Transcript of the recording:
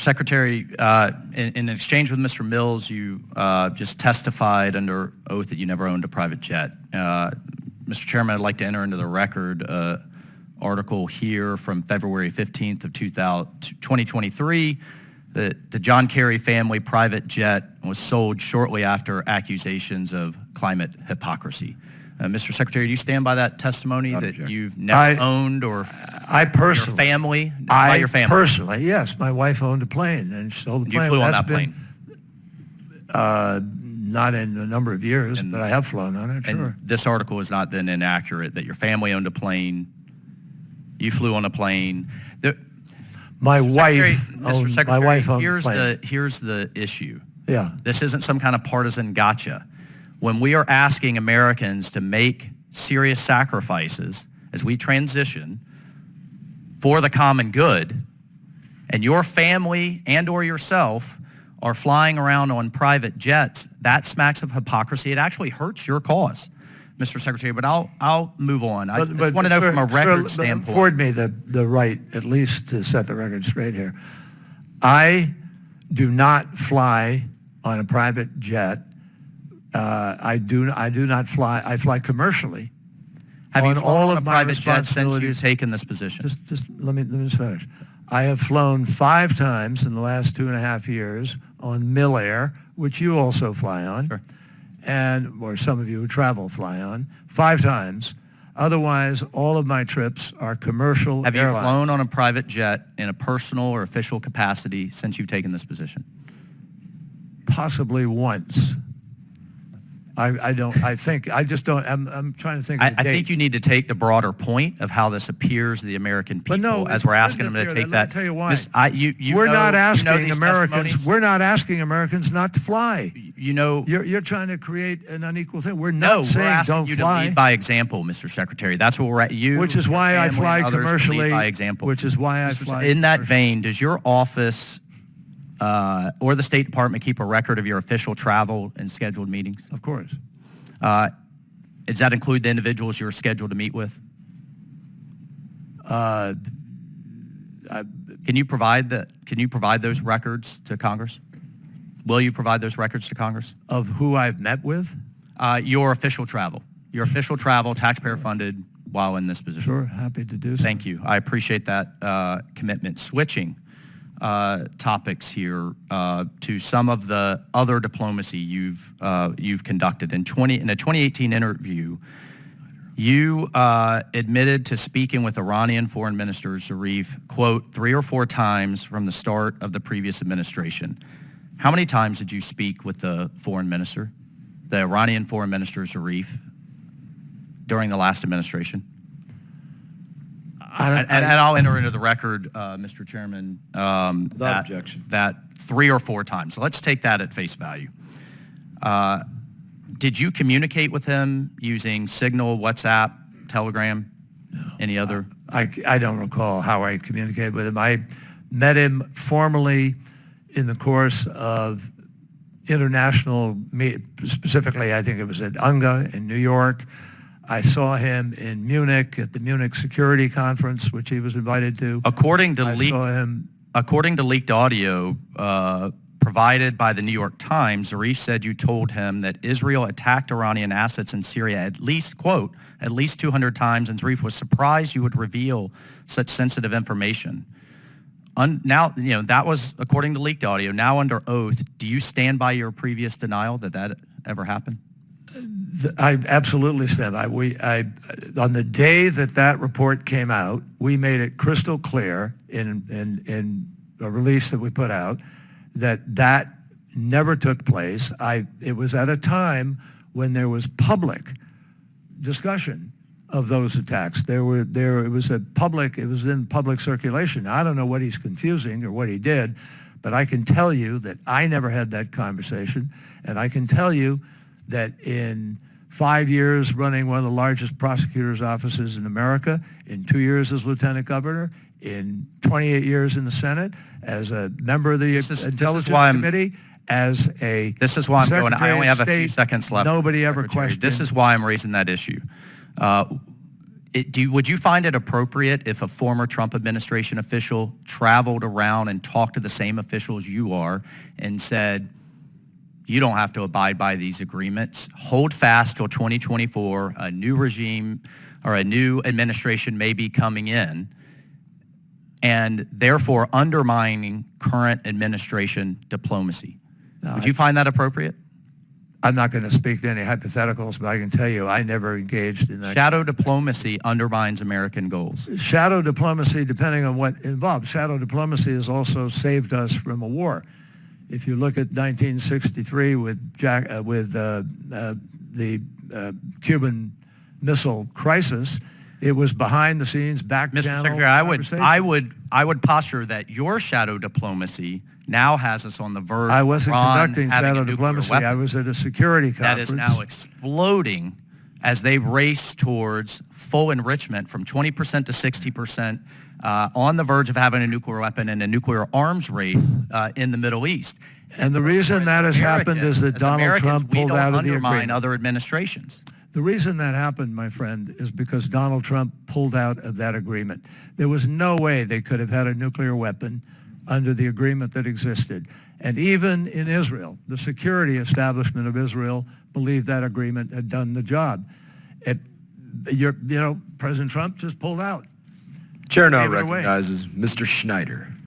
Secretary, in exchange with Mr. Mills, you just testified under oath that you never owned a private jet. Mr. Chairman, I'd like to enter into the record article here from February 15th of 2023 that the John Kerry family private jet was sold shortly after accusations of climate hypocrisy. Mr. Secretary, do you stand by that testimony that you've never owned or I personally, your family? By your family? Personally, yes. My wife owned a plane and she sold the plane. You flew on that plane? Not in a number of years, but I have flown on it, sure. And this article is not then inaccurate that your family owned a plane, you flew on a plane. My wife owned here's the plane. Here's the issue. Yeah. This isn't some kind of partisan gotcha. When we are asking Americans to make serious sacrifices as we transition for the common good, and your family and or yourself are flying around on private jets, that smacks of hypocrisy. It actually hurts your cause, Mr. Secretary, but I'll move on. I just want to know from a record standpoint. Afford me the right, at least, to set the record straight here. I do not fly on a private jet. I do not fly. I fly commercially. Have you flown on a private jet since you've taken this position? Just let me finish. I have flown 5 times in the last 2.5 years on Millair, which you also fly on, sure. or some of you who travel fly on, 5 times. Otherwise, all of my trips are commercial airlines. Have you flown on a private jet in a personal or official capacity since you've taken this position? Possibly once. I'm trying to think of I think you need to take the broader point of how this appears to the American people as we're asking them to take that. Let me tell you why. We're not asking Americans. We're not asking Americans not to fly. You're trying to create an unequal thing. We're not saying don't fly. We're asking you to lead by example, Mr. Secretary. That's what we're at. Which is why I fly commercially. By example. Which is why I fly. In that vein, does your office or the State Department keep a record of your official travel and scheduled meetings? Of course. Does that include the individuals you're scheduled to meet with? Can you provide those records to Congress? Will you provide those records to Congress? Of who I've met with? Your official travel. Your official travel, taxpayer funded, while in this position. Sure, happy to do so. Thank you. I appreciate that commitment. Switching topics here to some of the other diplomacy you've conducted. In a 2018 interview, you admitted to speaking with Iranian Foreign Minister Zarif, quote, 3 or 4 times from the start of the previous administration. How many times did you speak with the foreign minister, the Iranian Foreign Minister Zarif, during the last administration? And I'll enter into the record, Mr. Chairman, that 3 or 4 times. So let's take that at face value. Did you communicate with him using Signal, WhatsApp, Telegram, any other? I don't recall how I communicated with him. I met him formally in the course of international, specifically I think it was at UNGA in New York. I saw him in Munich at the Munich Security Conference, which he was invited to. According to leaked audio provided by the New York Times, Zarif said you told him that Israel attacked Iranian assets in Syria at least, quote, at least 200 times, and Zarif was surprised you would reveal such sensitive information. Now, that was according to leaked audio. Now under oath, do you stand by your previous denial that ever happened? I absolutely stand by. On the day that report came out, we made it crystal clear in a release that we put out that never took place. It was at a time when there was public discussion of those attacks. It was in public circulation. Now, I don't know what he's confusing or what he did, but I can tell you that I never had that conversation, and I can tell you that in 5 years running one of the largest prosecutor's offices in America, in 2 years as lieutenant governor, in 28 years in the Senate, as a member of the Intelligence Committee, as a This is why I'm going. I only have a few seconds left. Nobody ever questioned. This is why I'm raising that issue. would you find it appropriate if a former Trump administration official traveled around and talked to the same officials you are and said, you don't have to abide by these agreements, hold fast till 2024, a new regime or a new administration may be coming in, and therefore undermining current administration diplomacy? Would you find that appropriate? I'm not going to speak to any hypotheticals, but I can tell you I never engaged in that. Shadow diplomacy undermines American goals. Shadow diplomacy, depending on what involved. Shadow diplomacy has also saved us from a war. If you look at 1963 with the Cuban Missile Crisis, it was behind the scenes, back Mr. channel Secretary, I would posture that your shadow diplomacy now has us on the verge I wasn't of Iran conducting having shadow a nuclear diplomacy. weapon. I was at a security That conference. is now exploding as they race towards full enrichment from 20% to 60%, on the verge of having a nuclear weapon and a nuclear arms race in the Middle East. And the reason that has happened is that Donald Trump pulled out of the agreement. We don't undermine other administrations. The reason that happened, my friend, is because Donald Trump pulled out of that agreement. There was no way they could have had a nuclear weapon under the agreement that existed. And even in Israel, the security establishment of Israel believed that agreement had done the job. President Trump just pulled out. Chair now Gave it away. recognizes Mr. Schneider.